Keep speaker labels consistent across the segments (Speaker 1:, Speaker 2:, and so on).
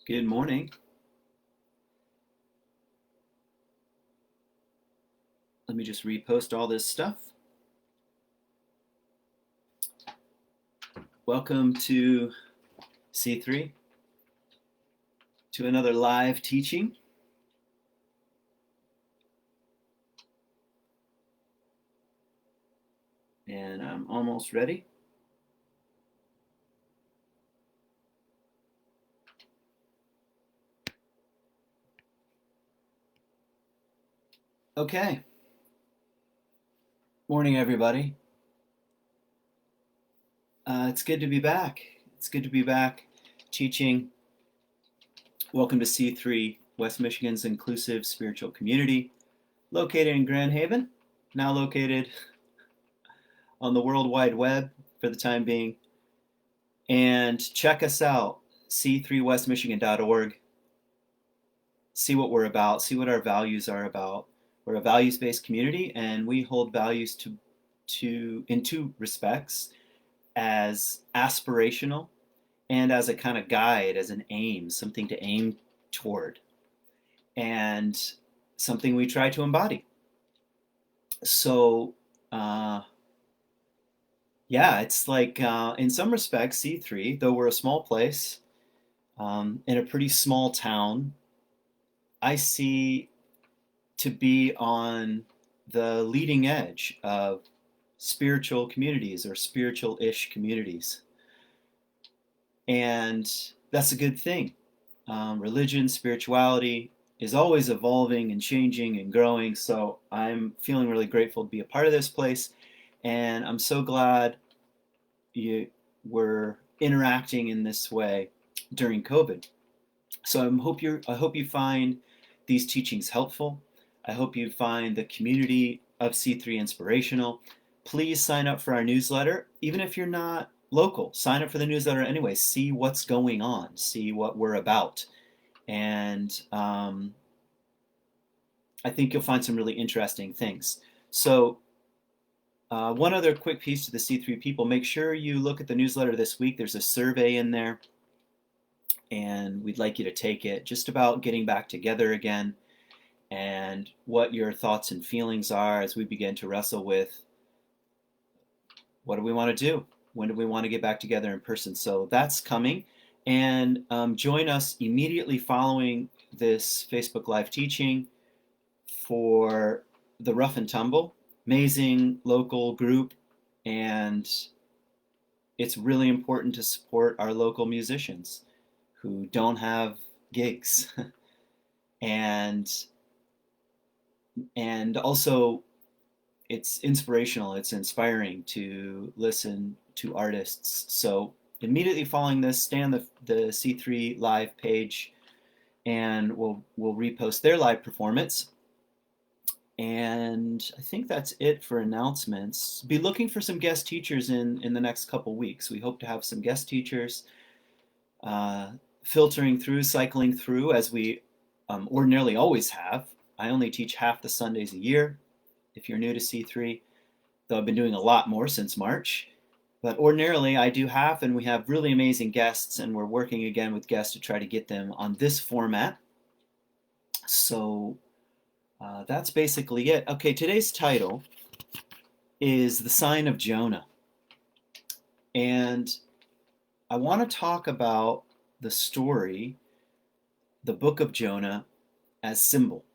Speaker 1: Good morning. Let me just repost all this stuff. Welcome to C3, to another live teaching. And I'm almost ready. Okay. Morning, everybody. It's good to be back. It's good to be back teaching. Welcome to C3, West Michigan's inclusive spiritual community, located in Grand Haven, now located on the World Wide Web for the time being. And check us out, c3westmichigan.org. See what we're about, see what our values are about. We're a values-based community, and we hold values in two respects: as aspirational and as a kind of guide, as an aim, something to aim toward, and something we try to embody. So, yeah, it's like in some respects, C3, though we're a small place in a pretty small town, I see to be on the leading edge of spiritual communities or spiritual-ish communities. And that's a good thing. Religion, spirituality is always evolving and changing and growing, so I'm feeling really grateful to be a part of this place, and I'm so glad you were interacting in this way during COVID. So I hope you find these teachings helpful. I hope you find the community of C3 inspirational. Please sign up for our newsletter. Even if you're not local, sign up for the newsletter anyway. See what's going on. See what we're about. And I think you'll find some really interesting things. So one other quick piece to the C3 people. Make sure you look at the newsletter this week. There's a survey in there, and we'd like you to take it, just about getting back together again, and what your thoughts and feelings are as we begin to wrestle with what do we want to do? When do we want to get back together in person? So that's coming. And join us immediately following this Facebook Live teaching for the Rough and Tumble. Amazing local group, and it's really important to support our local musicians who don't have gigs. And also, it's inspirational, it's inspiring to listen to artists. So immediately following this, stay on the C3 Live page, and we'll repost their live performance. And I think that's it for announcements. Be looking for some guest teachers in the next couple weeks. We hope to have some guest teachers filtering through, cycling through, as we ordinarily always have. I only teach half the Sundays a year, if you're new to C3, though I've been doing a lot more since March. But ordinarily I do half, and we have really amazing guests, and we're working again with guests to try to get them on this format. So that's basically it. Okay, today's title is The Sign of Jonah. And I want to talk about the story, the book of Jonah, as symbol.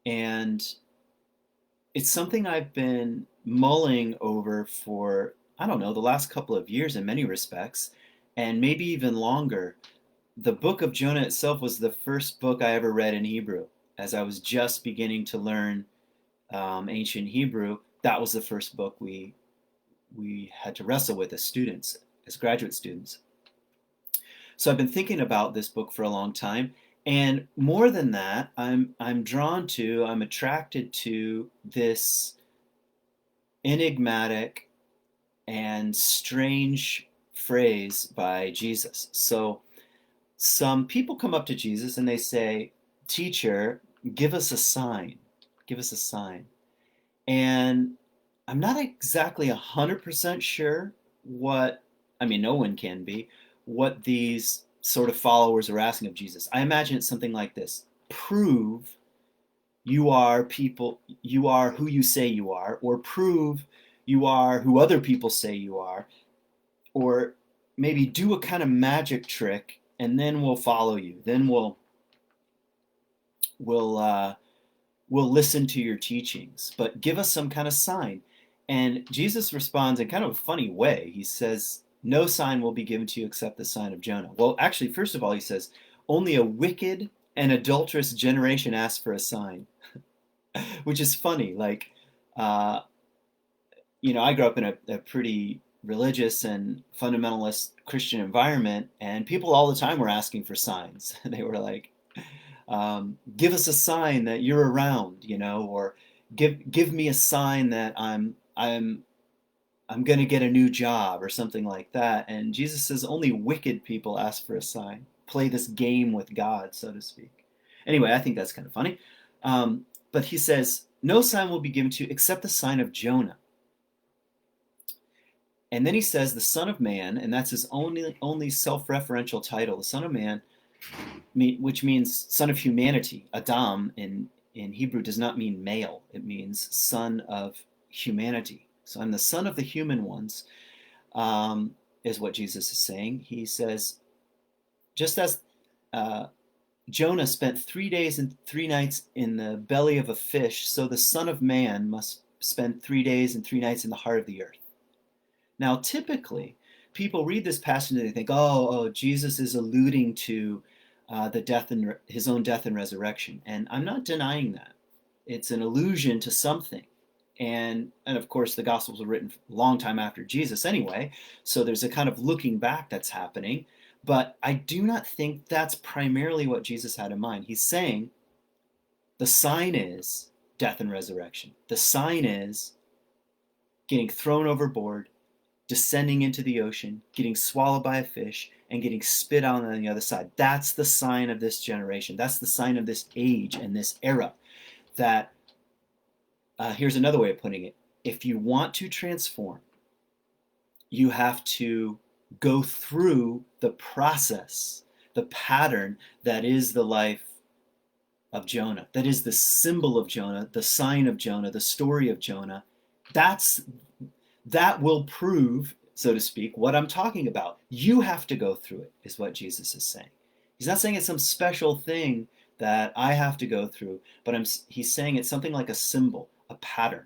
Speaker 1: And it's something I've been mulling over for, I don't know, the last couple of years in many respects, and maybe even longer. The book of Jonah itself was the first book I ever read in Hebrew. As I was just beginning to learn ancient Hebrew, that was the first book we had to wrestle with as students, as graduate students. So I've been thinking about this book for a long time, and more than that, I'm attracted to this enigmatic and strange phrase by Jesus. So some people come up to Jesus and they say, "Teacher, give us a sign. Give us a sign." And I'm not exactly 100% sure no one can be, what these sort of followers are asking of Jesus. I imagine it's something like this: prove you are who you say you are, or prove you are who other people say you are, or maybe do a kind of magic trick, and then we'll follow you. Then we'll we'll listen to your teachings, but give us some kind of sign. And Jesus responds in kind of a funny way. He says, no sign will be given to you except the sign of Jonah. Well, actually, first of all, he says, only a wicked and adulterous generation asks for a sign, which is funny. Like, uh, I grew up in a pretty religious and fundamentalist Christian environment, and people all the time were asking for signs. They were like, give us a sign that you're around, or give me a sign that I'm going to get a new job or something like that. And Jesus says only wicked people ask for a sign, play this game with God, so to speak. Anyway, I think that's kind of funny. But he says, no sign will be given to you except the sign of Jonah. And then he says the Son of Man, and that's his only self-referential title, the Son of Man, which means son of humanity. Adam in Hebrew does not mean male. It means son of humanity. So I'm the son of the human ones, is what Jesus is saying. He says, just as Jonah spent 3 days and 3 nights in the belly of a fish, so the Son of Man must spend 3 days and 3 nights in the heart of the earth. Now, typically, people read this passage and they think, oh, Jesus is alluding to his own death and resurrection. And I'm not denying that. It's an allusion to something. And of course, the Gospels were written a long time after Jesus anyway, so there's a kind of looking back that's happening. But I do not think that's primarily what Jesus had in mind. He's saying the sign is death and resurrection. The sign is getting thrown overboard, descending into the ocean, getting swallowed by a fish, and getting spit out on the other side. That's the sign of this generation. That's the sign of this age and this era. That, here's another way of putting it. If you want to transform, you have to go through the process, the pattern that is the life of Jonah, that is the symbol of Jonah, the sign of Jonah, the story of Jonah. That will prove, so to speak, what I'm talking about. You have to go through it, is what Jesus is saying. He's not saying it's some special thing that I have to go through, but he's saying it's something like a symbol, a pattern,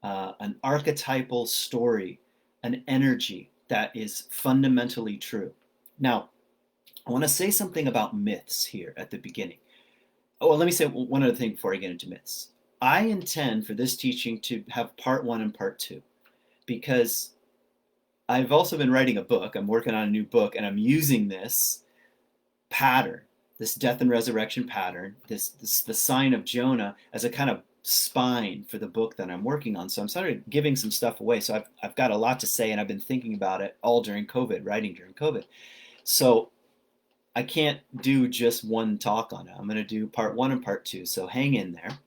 Speaker 1: an archetypal story, an energy that is fundamentally true. Now, I want to say something about myths here at the beginning. Oh, well, let me say one other thing before I get into myths. I intend for this teaching to have part 1 and part 2. Because I've also been writing a book. I'm working on a new book, and I'm using this pattern, this death and resurrection pattern, the sign of Jonah, as a kind of spine for the book that I'm working on. So I'm sort of giving some stuff away. So I've got a lot to say, and I've been thinking about it all during COVID, writing during COVID. So I can't do just one talk on it. I'm going to do part 1 and part 2. So hang in there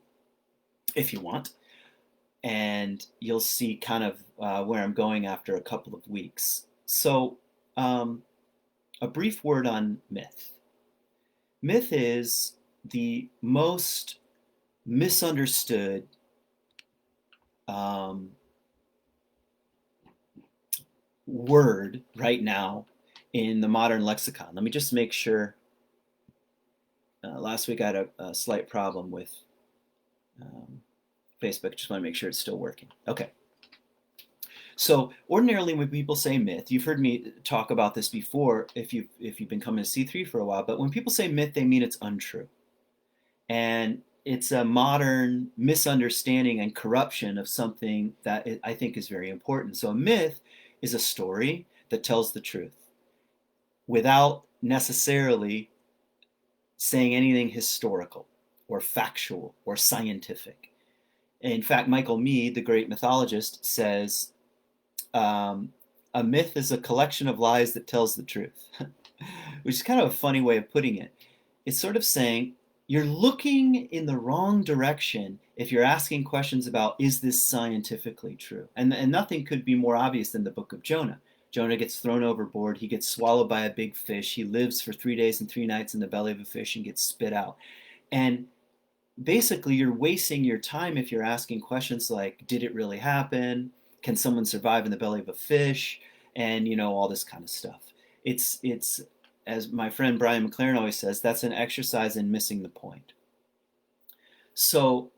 Speaker 1: if you want. And you'll see kind of where I'm going after a couple of weeks. So a brief word on myth. Myth is the most misunderstood word right now in the modern lexicon. Let me just make sure. Last week I had a slight problem with Facebook. Just want to make sure it's still working. Okay. So ordinarily when people say myth, you've heard me talk about this before if you've been coming to C3 for a while, but when people say myth, they mean it's untrue. And it's a modern misunderstanding and corruption of something that I think is very important. So a myth is a story that tells the truth without necessarily saying anything historical or factual or scientific. In fact, Michael Meade, the great mythologist, says a myth is a collection of lies that tells the truth, which is kind of a funny way of putting it. It's sort of saying you're looking in the wrong direction if you're asking questions about, is this scientifically true? And nothing could be more obvious than the book of Jonah. Jonah gets thrown overboard. He gets swallowed by a big fish. He lives for 3 days and 3 nights in the belly of a fish and gets spit out. And basically, you're wasting your time if you're asking questions like, did it really happen? Can someone survive in the belly of a fish? And, all this kind of stuff. It's as my friend Brian McLaren always says, that's an exercise in missing the point. So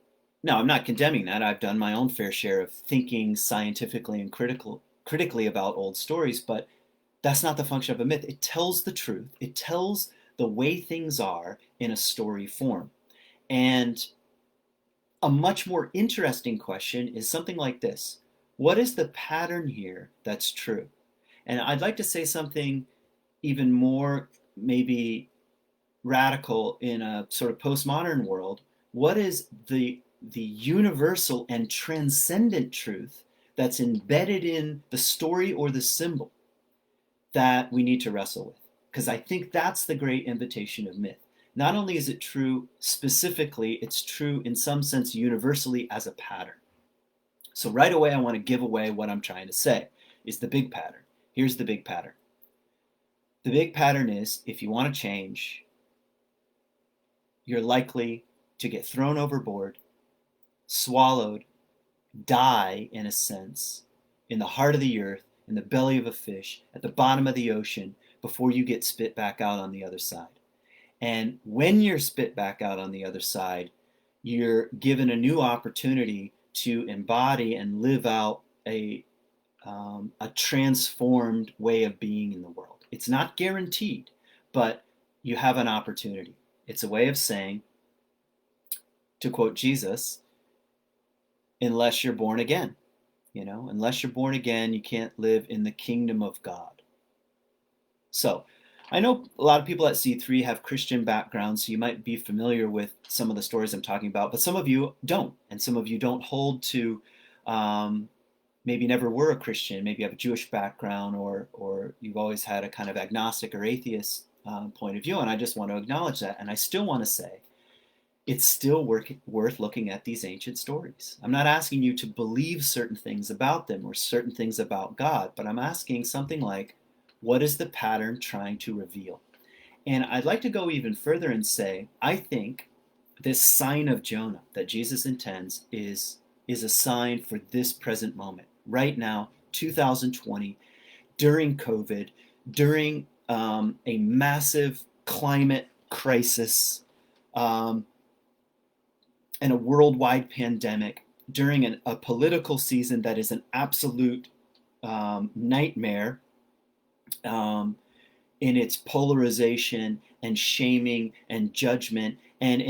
Speaker 1: now I'm not condemning that. I've done my own fair share of thinking scientifically and critically about old stories, but that's not the function of a myth. It tells the truth. It tells the way things are in a story form. And a much more interesting question is something like this. What is the pattern here that's true? And I'd like to say something even more maybe radical in a sort of postmodern world. What is the universal and transcendent truth that's embedded in the story or the symbol that we need to wrestle with? Because I think that's the great invitation of myth. Not only is it true specifically, it's true in some sense universally as a pattern. So right away, I want to give away what I'm trying to say is the big pattern. Here's the big pattern. The big pattern is if you want to change, you're likely to get thrown overboard, swallowed, die in a sense, in the heart of the earth, in the belly of a fish, at the bottom of the ocean, before you get spit back out on the other side. And when you're spit back out on the other side, you're given a new opportunity to embody and live out a transformed way of being in the world. It's not guaranteed, but you have an opportunity. It's a way of saying, to quote Jesus, unless you're born again. Unless you're born again, you can't live in the kingdom of God. So, I know a lot of people at C3 have Christian backgrounds, so you might be familiar with some of the stories I'm talking about, but some of you don't, and some of you don't hold to, maybe never were a Christian, maybe you have a Jewish background, or you've always had a kind of agnostic or atheist point of view, and I just want to acknowledge that, and I still want to say, it's still worth looking at these ancient stories. I'm not asking you to believe certain things about them or certain things about God, but I'm asking something like, what is the pattern trying to reveal? And I'd like to go even further and say, I think this sign of Jonah that Jesus intends is a sign for this present moment. Right now, 2020, during COVID, during a massive climate crisis, and a worldwide pandemic, during a political season that is an absolute nightmare in its polarization and shaming and judgment, and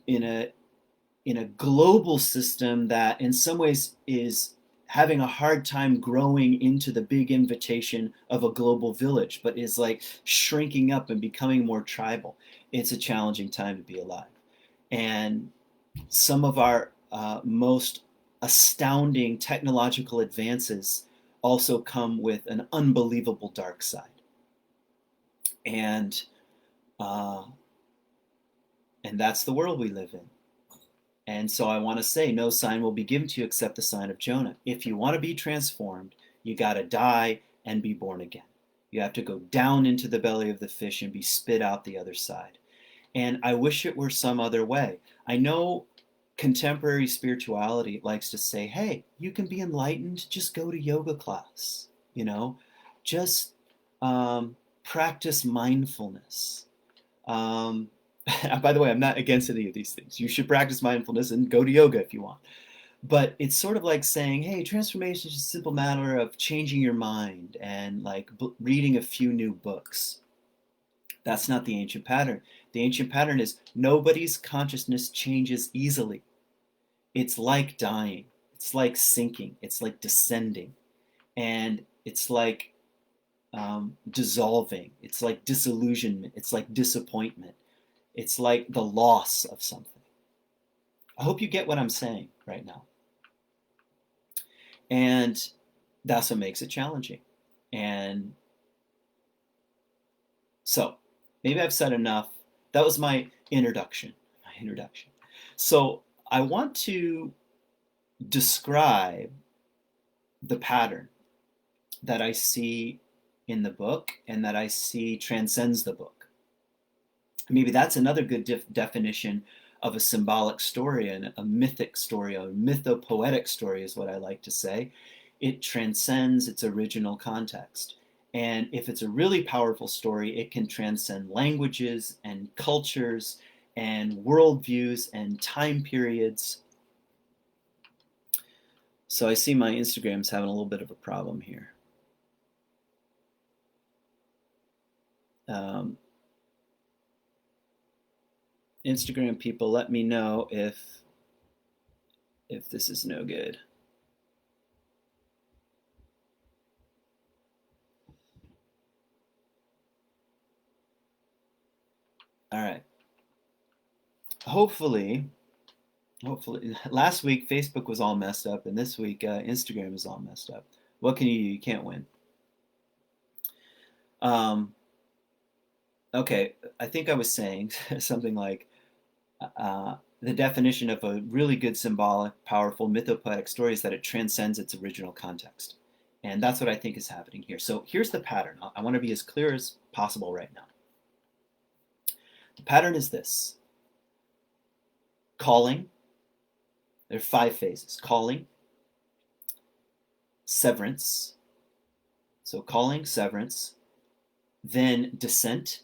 Speaker 1: in a global system that in some ways is having a hard time growing into the big invitation of a global village, but is like shrinking up and becoming more tribal. It's a challenging time to be alive. And some of our most astounding technological advances also come with an unbelievable dark side. And that's the world we live in. And so I want to say, no sign will be given to you except the sign of Jonah. If you want to be transformed, you got to die and be born again. You have to go down into the belly of the fish and be spit out the other side. And I wish it were some other way. I know contemporary spirituality likes to say, hey, you can be enlightened, just go to yoga class, just practice mindfulness. By the way, I'm not against any of these things. You should practice mindfulness and go to yoga if you want. But it's sort of like saying, hey, transformation is just a simple matter of changing your mind and like reading a few new books. That's not the ancient pattern. The ancient pattern is nobody's consciousness changes easily. It's like dying. It's like sinking. It's like descending. And it's like dissolving. It's like disillusionment. It's like disappointment. It's like the loss of something. I hope you get what I'm saying right now. And that's what makes it challenging. And so, maybe I've said enough. That was my introduction. So I want to describe the pattern that I see in the book and that I see transcends the book. Maybe that's another good definition of a symbolic story and a mythic story, a mythopoetic story is what I like to say. It transcends its original context. And if it's a really powerful story, it can transcend languages and cultures and worldviews and time periods. So I see my Instagram's having a little bit of a problem here. Instagram people, let me know if this is no good. All right. Hopefully, last week Facebook was all messed up, and this week Instagram is all messed up. What can you do? You can't win. Okay, I think I was saying something like the definition of a really good symbolic, powerful, mythopoetic story is that it transcends its original context. And that's what I think is happening here. So here's the pattern. I want to be as clear as possible right now. The pattern is this. Calling. There are 5 phases. Calling, severance. So calling, severance. Then descent.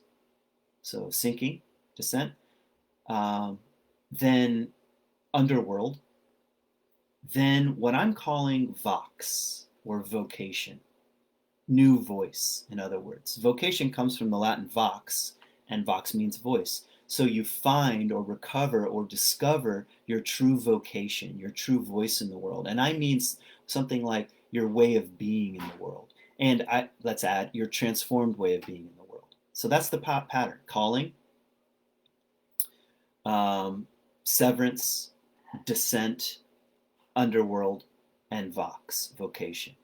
Speaker 1: So sinking, descent. Then underworld. Then what I'm calling vox, or vocation. New voice, in other words. Vocation comes from the Latin vox, and vox means voice. So you find or recover or discover your true vocation, your true voice in the world. And I mean something like your way of being in the world. And let's add your transformed way of being in the world. So that's the pattern. Calling, severance, descent, underworld, and vox, vocation.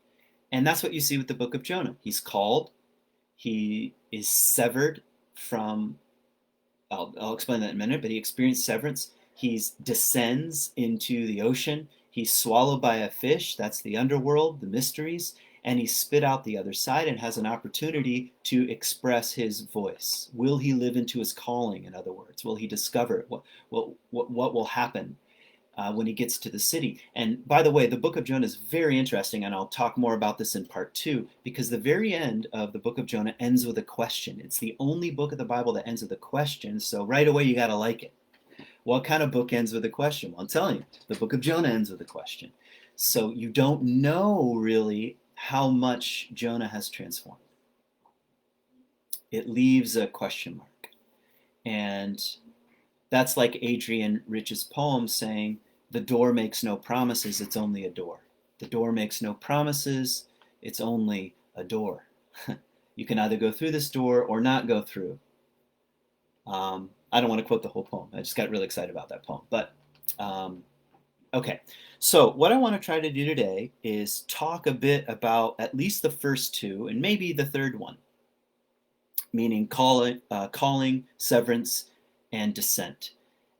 Speaker 1: And that's what you see with the book of Jonah. He's called, he is severed from, I'll explain that in a minute, but he experienced severance. He descends into the ocean. He's swallowed by a fish, that's the underworld, the mysteries, and he's spit out the other side and has an opportunity to express his voice. Will he live into his calling, in other words? Will he discover what will happen when he gets to the city? And by the way, the book of Jonah is very interesting, and I'll talk more about this in part 2, because the very end of the book of Jonah ends with a question. It's the only book of the Bible that ends with a question, so right away you got to like it. What kind of book ends with a question? Well, I'm telling you, the book of Jonah ends with a question. So you don't know really how much Jonah has transformed. It leaves a question mark. And that's like Adrian Rich's poem saying, the door makes no promises, it's only a door. The door makes no promises, it's only a door. You can either go through this door or not go through. I don't want to quote the whole poem. I just got really excited about that poem. But, okay. So what I want to try to do today is talk a bit about at least the first 2, and maybe the third one, meaning calling, severance, and descent.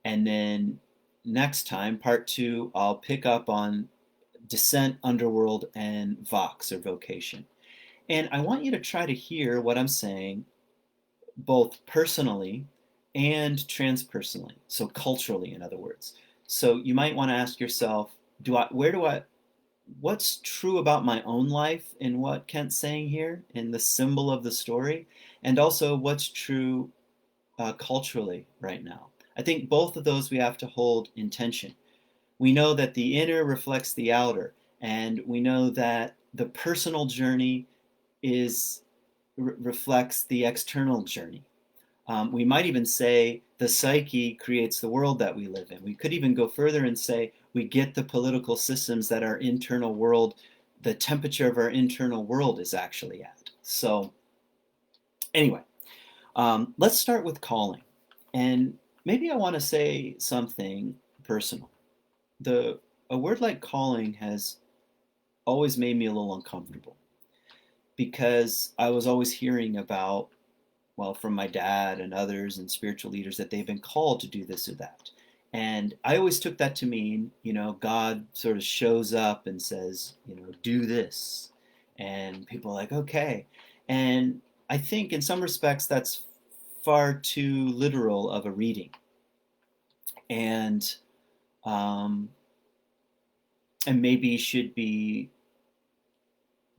Speaker 1: And then next time, part 2, I'll pick up on descent, underworld, and vox, or vocation. And I want you to try to hear what I'm saying both personally and transpersonally, so culturally, in other words. So you might want to ask yourself, what's true about my own life in what Kent's saying here, in the symbol of the story, and also what's true culturally right now. I think both of those we have to hold in tension. We know that the inner reflects the outer, and we know that the personal journey reflects the external journey. We might even say the psyche creates the world that we live in. We could even go further and say we get the political systems that our internal world, the temperature of our internal world is actually at. So anyway, let's start with calling. And maybe I want to say something personal. A word like calling has always made me a little uncomfortable, because I was always hearing about, well, from my dad and others and spiritual leaders, that they've been called to do this or that. And I always took that to mean, God sort of shows up and says, do this. And people are like, okay. And I think in some respects that's far too literal of a reading. And um, and maybe should be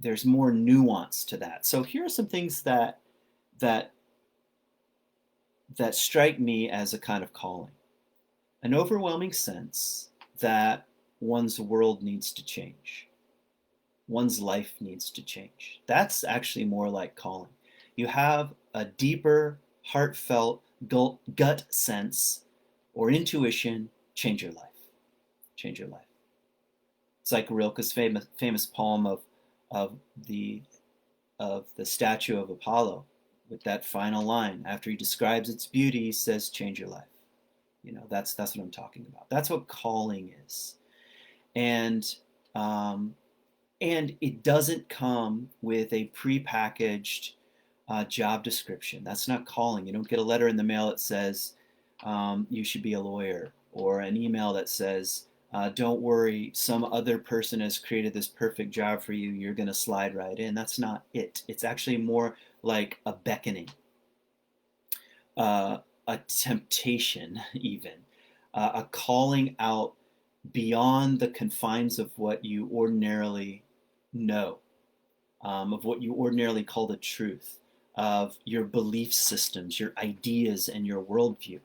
Speaker 1: there's more nuance to that. So here are some things that that strike me as a kind of calling. An overwhelming sense that one's world needs to change. One's life needs to change. That's actually more like calling. You have a deeper, heartfelt gut sense or intuition, change your life. Change your life. It's like Rilke's famous poem of the of the statue of Apollo with that final line. After he describes its beauty, he says, change your life. That's what I'm talking about. That's what calling is. And um, and it doesn't come with a prepackaged job description. That's not calling. You don't get a letter in the mail that says you should be a lawyer, or an email that says, don't worry, some other person has created this perfect job for you. You're going to slide right in. That's not it. It's actually more like a beckoning, a temptation, even, a calling out beyond the confines of what you ordinarily know, of what you ordinarily call the truth, of your belief systems, your ideas, and your worldview.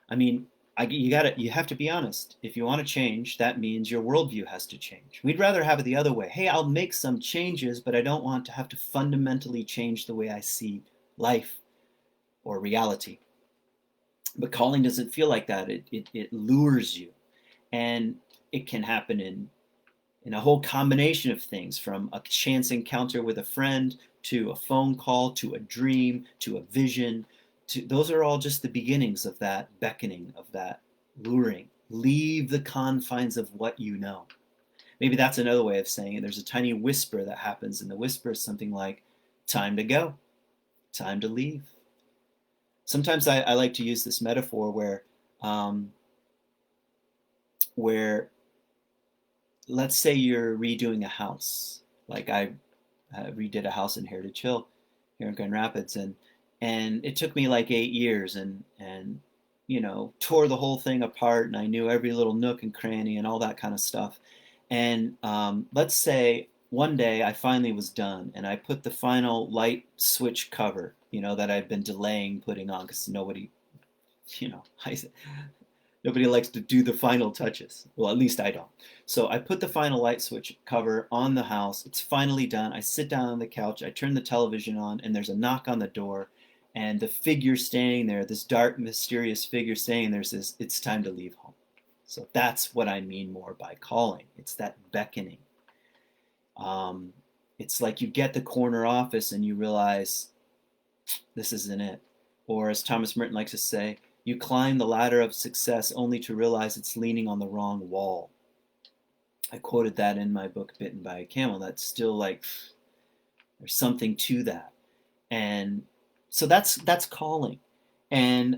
Speaker 1: I mean, you have to be honest. If you want to change, that means your worldview has to change. We'd rather have it the other way. Hey, I'll make some changes, but I don't want to have to fundamentally change the way I see life or reality. But calling doesn't feel like that. It lures you, and it can happen in a whole combination of things, from a chance encounter with a friend to a phone call to a dream to a vision. Those are all just the beginnings of that beckoning, of that luring. Leave the confines of what you know. Maybe that's another way of saying it. There's a tiny whisper that happens, and the whisper is something like, time to go, time to leave. Sometimes I like to use this metaphor um, where let's say you're redoing a house. Like I redid a house in Heritage Hill here in Grand Rapids, and it took me like 8 years, and tore the whole thing apart, and I knew every little nook and cranny and all that kind of stuff. And let's say one day I finally was done, and I put the final light switch cover, that I've been delaying putting on because nobody, you know, I, nobody likes to do the final touches. Well, at least I don't. So I put the final light switch cover on the house. It's finally done. I sit down on the couch. I turn the television on, and there's a knock on the door. And the figure standing there, this dark, mysterious figure standing there, says, it's time to leave home. So that's what I mean more by calling. It's that beckoning. It's like you get the corner office and you realize this isn't it. Or as Thomas Merton likes to say, you climb the ladder of success only to realize it's leaning on the wrong wall. I quoted that in my book, Bitten by a Camel. That's still like, there's something to that. And so that's calling. And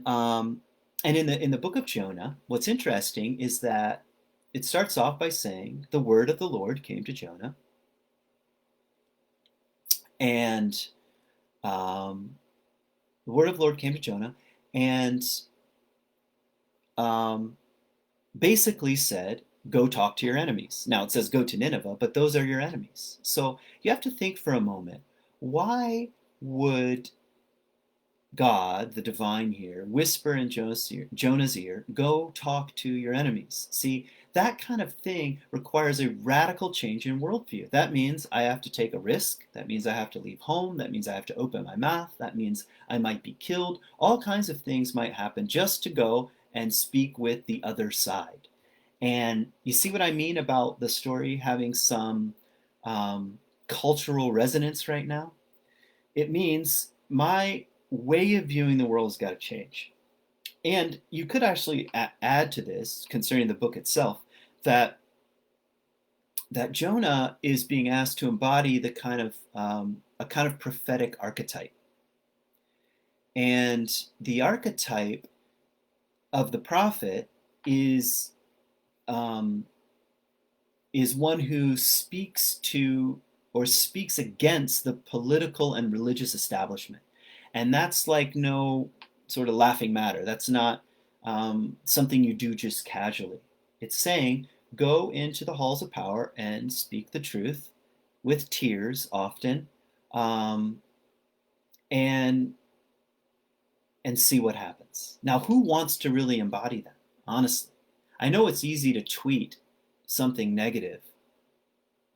Speaker 1: in the book of Jonah, what's interesting is that it starts off by saying the word of the Lord came to Jonah, and the word of the Lord came to Jonah, and basically said, go talk to your enemies. Now it says go to Nineveh, but those are your enemies. So you have to think for a moment, why would God, the divine here, whisper in Jonah's ear, go talk to your enemies? See, that kind of thing requires a radical change in worldview. That means I have to take a risk. That means I have to leave home. That means I have to open my mouth. That means I might be killed. All kinds of things might happen just to go and speak with the other side. And you see what I mean about the story having some cultural resonance right now? It means my way of viewing the world has got to change. And you could actually add to this, concerning the book itself, that Jonah is being asked to embody the kind of a kind of prophetic archetype. And the archetype of the prophet is one who speaks to or speaks against the political and religious establishment. And that's like no sort of laughing matter. That's not something you do just casually. It's saying, go into the halls of power and speak the truth with tears often, um, and and see what happens. Now, who wants to really embody that? Honestly, I know it's easy to tweet something negative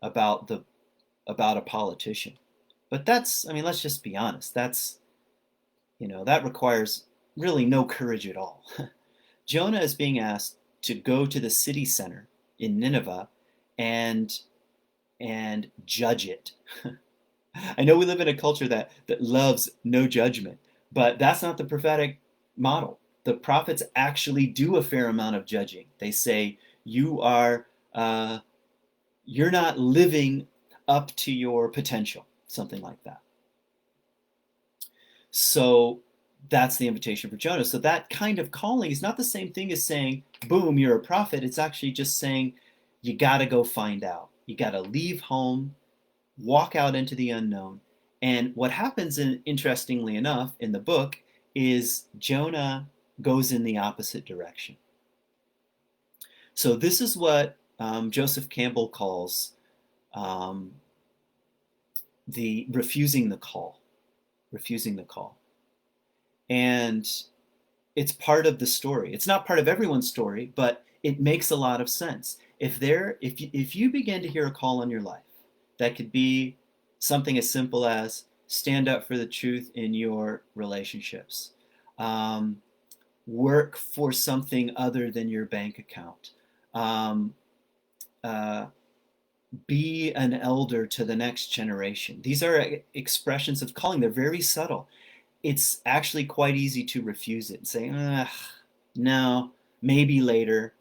Speaker 1: about the about a politician, but that's, I mean, let's just be honest. That's, that requires really no courage at all. Jonah is being asked to go to the city center in Nineveh and judge it. I know we live in a culture that loves no judgment, but that's not the prophetic model. The prophets actually do a fair amount of judging. They say, uh, you're not living up to your potential, something like that. So that's the invitation for Jonah. So that kind of calling is not the same thing as saying, boom, you're a prophet. It's actually just saying, you got to go find out. You got to leave home, walk out into the unknown. And what happens, interestingly enough, in the book is Jonah goes in the opposite direction. So this is what Joseph Campbell calls the refusing the call. Refusing the call. And it's part of the story. It's not part of everyone's story, but it makes a lot of sense. If you begin to hear a call on your life, that could be something as simple as stand up for the truth in your relationships, work for something other than your bank account, be an elder to the next generation. These are expressions of calling. They're very subtle. It's actually quite easy to refuse it and say, no, maybe later.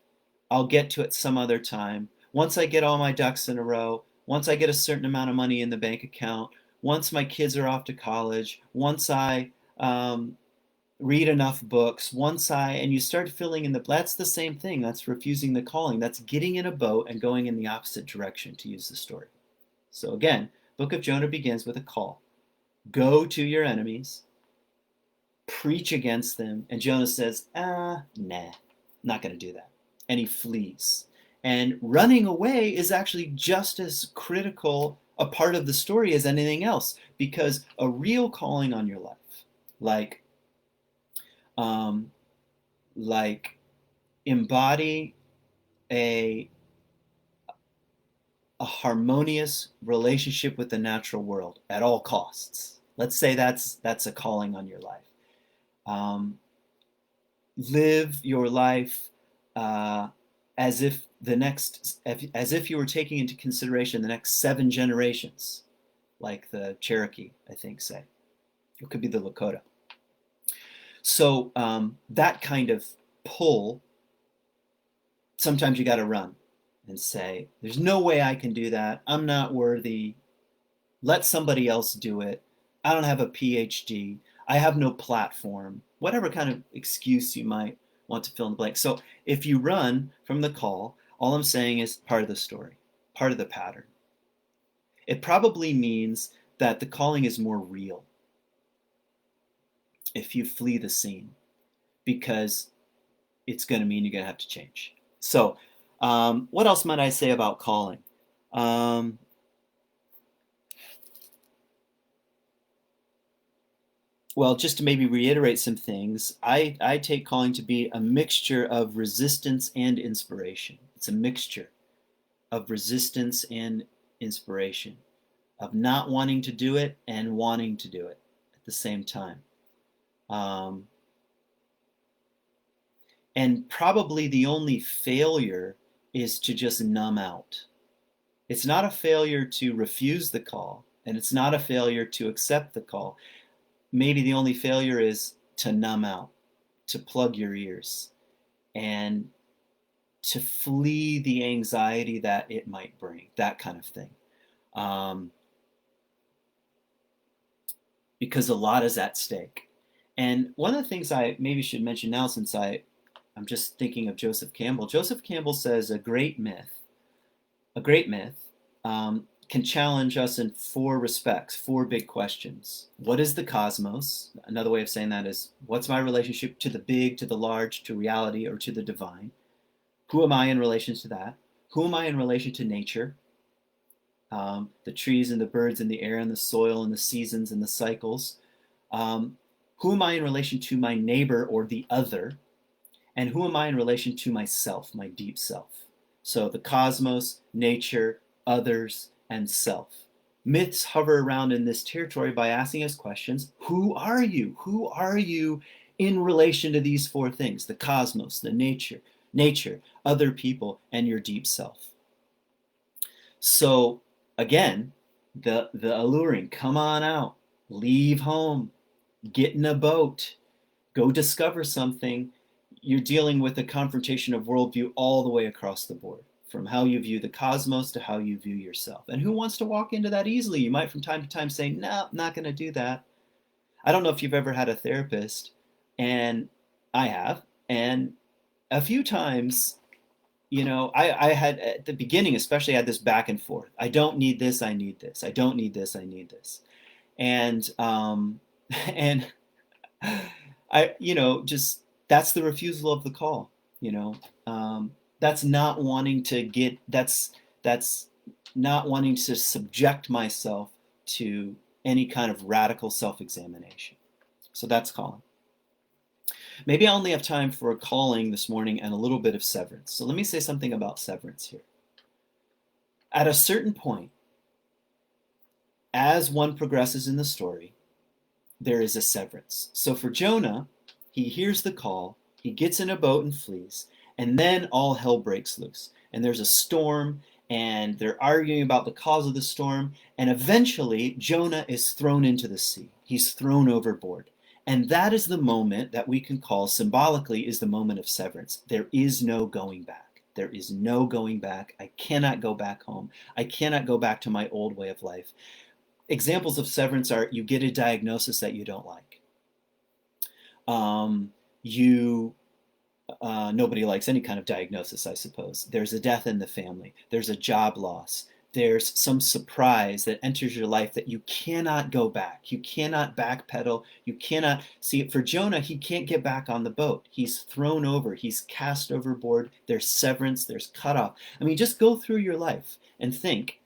Speaker 1: I'll get to it some other time. Once I get all my ducks in a row, once I get a certain amount of money in the bank account, once my kids are off to college, once I read enough books, and you start filling in that's the same thing. That's refusing the calling. That's getting in a boat and going in the opposite direction, to use the story. So again, Book of Jonah begins with a call. Go to your enemies, preach against them, and Jonah says, nah, not going to do that. And he flees. And running away is actually just as critical a part of the story as anything else, because a real calling on your life, like embody a harmonious relationship with the natural world at all costs. Let's say that's a calling on your life. Live your life as if you were taking into consideration the next 7 generations, like the Cherokee, I think, say. It could be the Lakota. So that kind of pull, sometimes you got to run and say, there's no way I can do that. I'm not worthy. Let somebody else do it. I don't have a PhD. I have no platform. Whatever kind of excuse you might want to fill in the blank. So if you run from the call, all I'm saying is part of the story, part of the pattern. It probably means that the calling is more real if you flee the scene, because it's going to mean you're going to have to change. So what else might I say about calling? Well, just to maybe reiterate some things, I take calling to be a mixture of resistance and inspiration. It's a mixture of resistance and inspiration, of not wanting to do it and wanting to do it at the same time. And probably the only failure is to just numb out. It's not a failure to refuse the call, and it's not a failure to accept the call. Maybe the only failure is to numb out, to plug your ears, and to flee the anxiety that it might bring, that kind of thing. Because a lot is at stake. And one of the things I maybe should mention now, since I'm just thinking of Joseph Campbell. Joseph Campbell says a great myth can challenge us in four respects, four big questions. What is the cosmos? Another way of saying that is, what's my relationship to the big, to the large, to reality, or to the divine? Who am I in relation to that? Who am I in relation to nature? The trees and the birds and the air and the soil and the seasons and the cycles. Who am I in relation to my neighbor or the other? And who am I in relation to myself, my deep self? So the cosmos, nature, others, and self. Myths hover around in this territory by asking us questions. Who are you? Who are you in relation to these four things? The cosmos, the nature, other people, and your deep self. So again, the alluring, come on out, leave home, get in a boat, go discover something. You're dealing with a confrontation of worldview all the way across the board, from how you view the cosmos to how you view yourself. And who wants to walk into that easily? You might from time to time say, no, I'm not going to do that. I don't know if you've ever had a therapist, and I have, and a few times, I had at the beginning, especially, I had this back and forth. I don't need this, I need this. I don't need this, I need this. And and just that's the refusal of the call. That's not wanting to that's not wanting to subject myself to any kind of radical self-examination. So that's calling. Maybe I only have time for a calling this morning and a little bit of severance. So let me say something about severance here. At a certain point, as one progresses in the story, there is a severance. So for Jonah, he hears the call, he gets in a boat and flees, and then all hell breaks loose. And there's a storm, and they're arguing about the cause of the storm, and eventually Jonah is thrown into the sea. He's thrown overboard. And that is the moment that we can call symbolically is the moment of severance. There is no going back. There is no going back. I cannot go back home. I cannot go back to my old way of life. Examples of severance are you get a diagnosis that you don't like. Nobody likes any kind of diagnosis, I suppose. There's a death in the family. There's a job loss. There's some surprise that enters your life that you cannot go back. You cannot backpedal. You cannot see it. For Jonah, he can't get back on the boat. He's thrown over. He's cast overboard. There's severance. There's cutoff. I mean, just go through your life and think,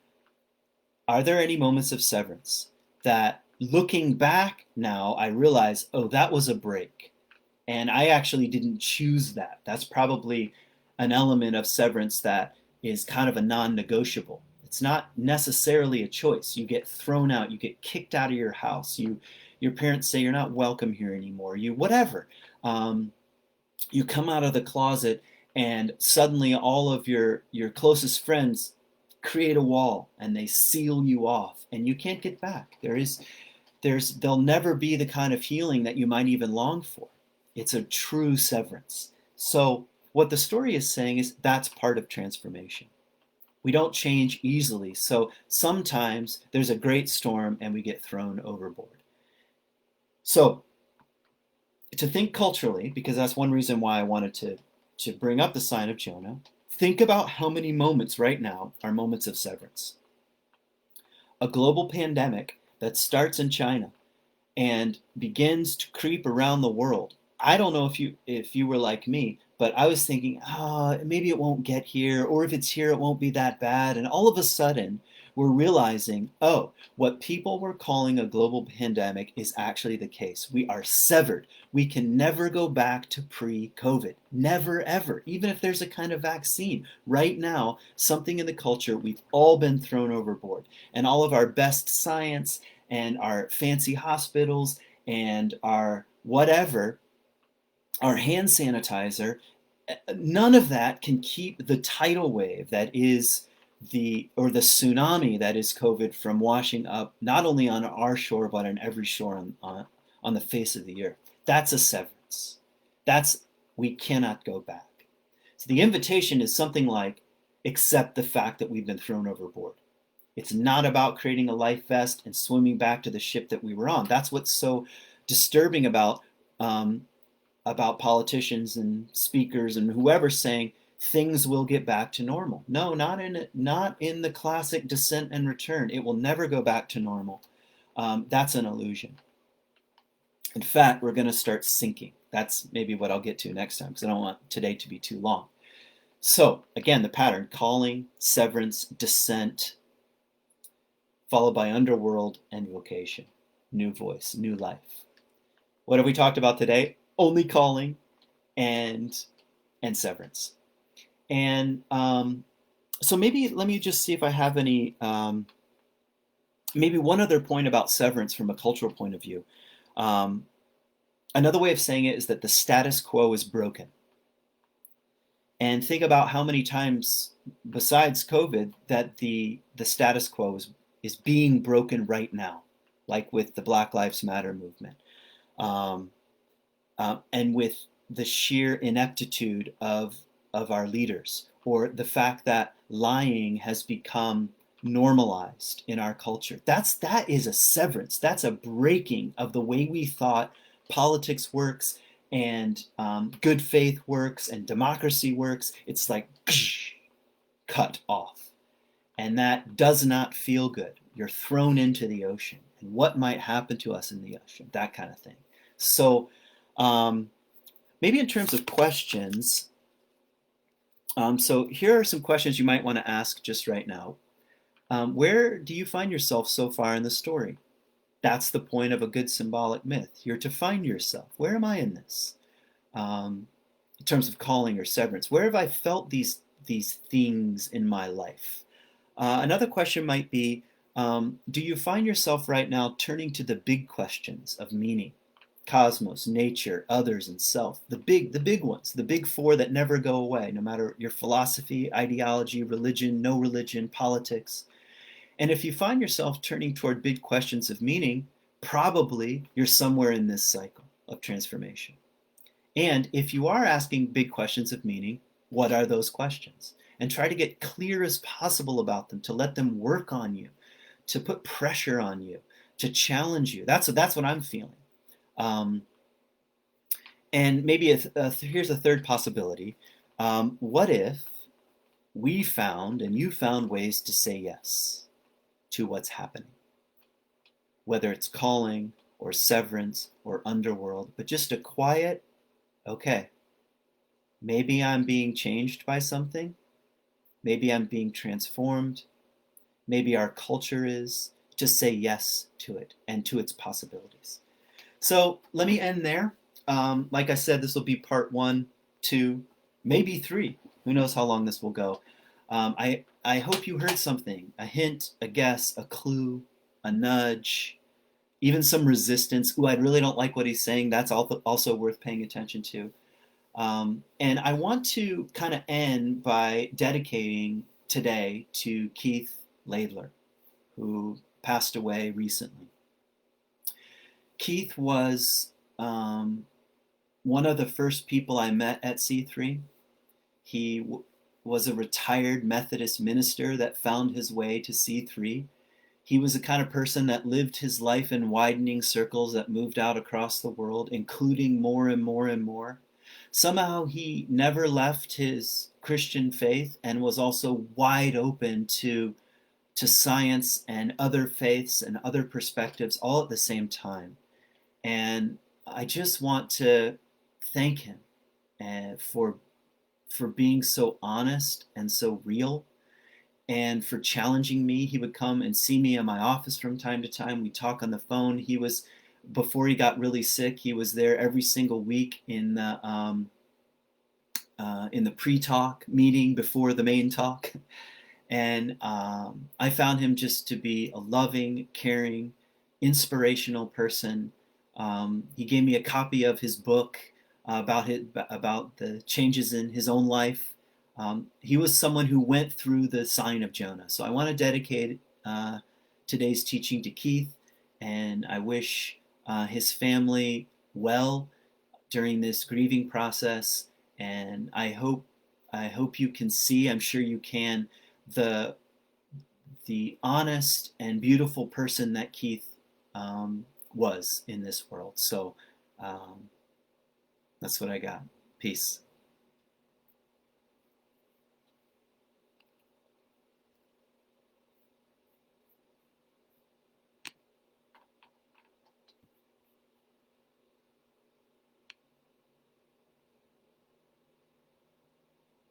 Speaker 1: are there any moments of severance that looking back now, I realize, oh, that was a break. And I actually didn't choose that. That's probably an element of severance that is kind of a non-negotiable. It's not necessarily a choice. You get thrown out. You get kicked out of your house. Your parents say you're not welcome here anymore. Whatever. You come out of the closet, and suddenly all of your closest friends create a wall, and they seal you off, and you can't get back. There'll never be the kind of healing that you might even long for. It's a true severance. So what the story is saying is that's part of transformation. We don't change easily. So sometimes there's a great storm and we get thrown overboard. So to think culturally, because that's one reason why I wanted to bring up the sign of Jonah, think about how many moments right now are moments of severance. A global pandemic that starts in China and begins to creep around the world. I don't know if you were like me, but I was thinking, maybe it won't get here, or if it's here, it won't be that bad. And all of a sudden, we're realizing, what people were calling a global pandemic is actually the case. We are severed. We can never go back to pre-COVID. Never, ever. Even if there's a kind of vaccine. Right now, something in the culture, we've all been thrown overboard. And all of our best science and our fancy hospitals and our whatever, our hand sanitizer, none of that can keep the tidal wave that is the tsunami that is COVID from washing up not only on our shore but on every shore on the face of the earth. That's a severance. We cannot go back. So the invitation is something like, accept the fact that we've been thrown overboard. It's not about creating a life vest and swimming back to the ship that we were on. That's what's so disturbing about politicians and speakers and whoever saying things will get back to normal. No, not in the classic descent and return. It will never go back to normal. That's an illusion. In fact, we're going to start sinking. That's maybe what I'll get to next time, because I don't want today to be too long. So again, the pattern: calling, severance, descent, followed by underworld and vocation. New voice, new life. What have we talked about today? Only calling and severance. And so maybe let me just see if I have any, maybe one other point about severance from a cultural point of view. Another way of saying it is that the status quo is broken. And think about how many times besides COVID that the status quo is being broken right now, like with the Black Lives Matter movement, and with the sheer ineptitude of our leaders, or the fact that lying has become normalized in our culture. That is a severance. That's a breaking of the way we thought politics works, and good faith works, and democracy works. It's like cut off, and that does not feel good. You're thrown into the ocean, and what might happen to us in the ocean, that kind of thing. So maybe in terms of questions, so here are some questions you might want to ask just right now. Where do you find yourself so far in the story? That's the point of a good symbolic myth. You're to find yourself. Where am I in this? In terms of calling or severance, where have I felt these things in my life? Another question might be, do you find yourself right now turning to the big questions of meaning? Cosmos, nature, others, and self. The big ones, the big four that never go away, no matter your philosophy, ideology, religion, no religion, politics. And if you find yourself turning toward big questions of meaning, probably you're somewhere in this cycle of transformation. And if you are asking big questions of meaning, what are those questions? And try to get clear as possible about them, to let them work on you, to put pressure on you, to challenge you. That's what I'm feeling. And maybe here's a third possibility. What if we found, and you found, ways to say yes to what's happening? Whether it's calling or severance or underworld, but just a quiet, okay, maybe I'm being changed by something. Maybe I'm being transformed. Maybe our culture is. Just say yes to it and to its possibilities. So let me end there. Like I said, this will be part 1, 2, maybe 3. Who knows how long this will go. I hope you heard something, a hint, a guess, a clue, a nudge, even some resistance. Ooh, I really don't like what he's saying. That's also worth paying attention to. And I want to kind of end by dedicating today to Keith Laidler, who passed away recently. Keith was one of the first people I met at C3. He was a retired Methodist minister that found his way to C3. He was the kind of person that lived his life in widening circles that moved out across the world, including more and more and more. Somehow he never left his Christian faith, and was also wide open to science and other faiths and other perspectives all at the same time. And I just want to thank him for being so honest and so real, and for challenging me. He would come and see me in my office from time to time. We talk on the phone. He was, before he got really sick, he was there every single week in the pre-talk meeting before the main talk. And I found him just to be a loving, caring, inspirational person. He gave me a copy of his book about the changes in his own life. He was someone who went through the Sign of Jonah. So I want to dedicate today's teaching to Keith, and I wish his family well during this grieving process. And I hope you can see, I'm sure you can, the honest and beautiful person that Keith was in this world. So that's what I got. Peace.